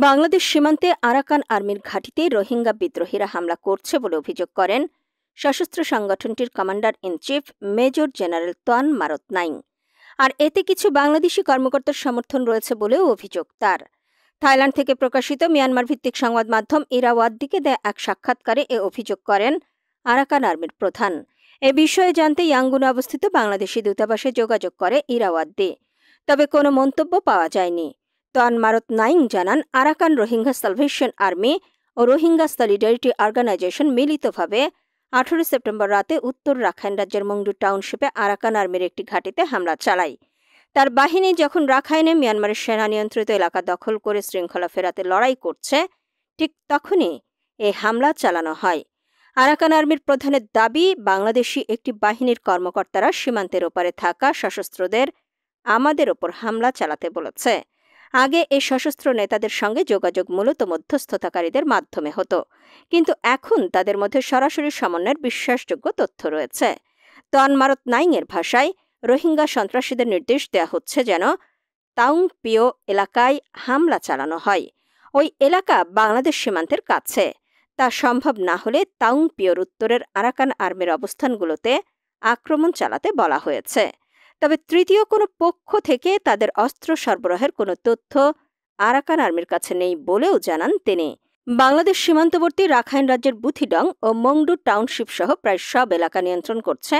বাংলাদেশ সীমান্তে আরাকান আর্মির ঘাঁটিতে রোহিঙ্গা বিদ্রোহীরা হামলা করছে বলে অভিযোগ করেন সশস্ত্র সংগঠনটির commander in chief major general Twan Mrat Naing. আর এতে কিছু বাংলাদেশি কর্মকর্তার সমর্থন রয়েছে বলেও অভিযোগ তার। থাইল্যান্ড থেকে প্রকাশিত মিয়ানমার ভিত্তিক সংবাদ মাধ্যম ইরাওয়াদ্দিকে দেয়া এক সাক্ষাৎকারে এ অভিযোগ করেন আরাকান আর্মির প্রধান। এ বিষয়ে জানতে ইয়াঙ্গুনে অবস্থিত বাংলাদেশি দূতাবাসে যোগাযোগ করে ইরাওয়াদ্দি, তবে কোনো মন্তব্য পাওয়া যায়নি। তোয়ান মারত নাইং জানান, আরাকান রোহিঙ্গা সালভেশন আর্মি ও রোহিঙ্গা সলিডারিটি অর্গানাইজেশন মিলিতভাবে 18 সেপ্টেম্বর রাতে উত্তর রাখাইন রাজ্যের মংডু টাউনশিপে আরাকান আর্মির একটি ঘাঁটিতে হামলা চালায়। তার বাহিনী যখন রাখাইনে মিয়ানমারের সেনা নিয়ন্ত্রিত এলাকা দখল করে শৃঙ্খলা ফেরাতে লড়াই করছে, ঠিক তখনই এই হামলা চালানো হয়। আরাকান আর্মির প্রধানের দাবি, বাংলাদেশি একটি বাহিনীর কর্মকর্তারা সীমান্তের ওপারে থাকা সশস্ত্রদের আমাদের ওপর হামলা চালাতে বলেছে। আগে এই সশস্ত্র নেতাদের সঙ্গে যোগাযোগ মূলত মধ্যস্থতাকারীদের মাধ্যমে হতো, কিন্তু এখন তাদের মধ্যে সরাসরি সমন্বয়ের বিশ্বাসযোগ্য তথ্য রয়েছে। তোয়ান মারত নাইংয়ের ভাষায়, রোহিঙ্গা সন্ত্রাসীদের নির্দেশ দেওয়া হচ্ছে যেন তাউং পিও এলাকায় হামলা চালানো হয়। ওই এলাকা বাংলাদেশ সীমান্তের কাছে। তা সম্ভব না হলে তাউং পিওর উত্তরের আরাকান আর্মির অবস্থানগুলোতে আক্রমণ চালাতে বলা হয়েছে। তবে তৃতীয় কোনো পক্ষ থেকে তাদের অস্ত্র সরবরাহের কোনো তথ্য আরাকান আর্মির কাছে নেই বলেও জানান তিনি। বাংলাদেশ সীমান্তবর্তী রাখাইন রাজ্যের বুথিডং ও মংডু টাউনশিপ সহ প্রায় সব এলাকা নিয়ন্ত্রণ করছে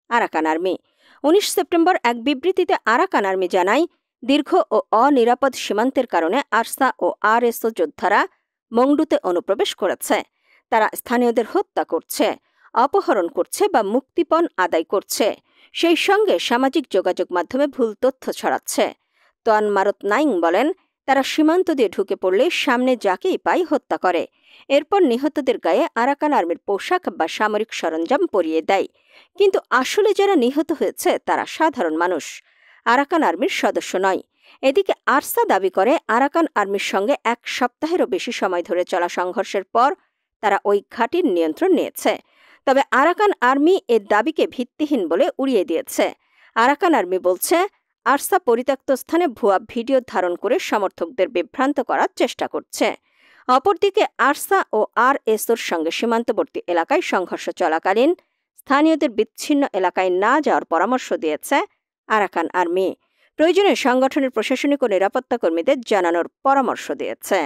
আরাকান আর্মি। 19 সেপ্টেম্বর এক বিবৃতিতে আরাকান আর্মি জানায়, দীর্ঘ ও অনিরাপদ সীমান্তের কারণে আরসা ও আরএসও যোদ্ধারা মংডুতে অনুপ্রবেশ করেছে। তারা স্থানীয়দের হত্যা করছে, অপহরণ করছে বা মুক্তিপণ আদায় করছে, সেই সঙ্গে সামাজিক যোগাযোগ মাধ্যমে ভুল তথ্য ছড়াচ্ছে। তোয়ান মারত নাইং বলেন, তারা সীমান্ত দিয়ে ঢুকে পড়লে সামনে যাকেই পায় হত্যা করে, এরপর নিহতদের গায়ে আরাকান আর্মির পোশাক বা সামরিক সরঞ্জাম পরিয়ে দেয়। কিন্তু আসলে যারা নিহত হয়েছে তারা সাধারণ মানুষ, আরাকান আর্মির সদস্য নয়। এদিকে আরসা দাবি করে, আরাকান আর্মির সঙ্গে এক সপ্তাহেরও বেশি সময় ধরে চলা সংঘর্ষের পর তারা ওই ঘাঁটির নিয়ন্ত্রণ নিয়েছে। তবে আরাকান আর্মি এর দাবিকে ভিত্তিহীন বলে উড়িয়ে দিয়েছে। আরাকান আর্মি বলছে, আরসা পরিত্যক্ত স্থানে ভুয়া ভিডিও ধারণ করে সমর্থকদের বিভ্রান্ত করার চেষ্টা করছে। অপরদিকে আরসা ও আরএসওর সঙ্গে সীমান্তবর্তী এলাকায় সংঘর্ষ চলাকালীন স্থানীয়দের বিচ্ছিন্ন এলাকায় না যাওয়ার পরামর্শ দিয়েছে আরাকান আর্মি। প্রয়োজনে সংগঠনের প্রশাসনিক ও নিরাপত্তা কর্মীদের জানানোর পরামর্শ দিয়েছে।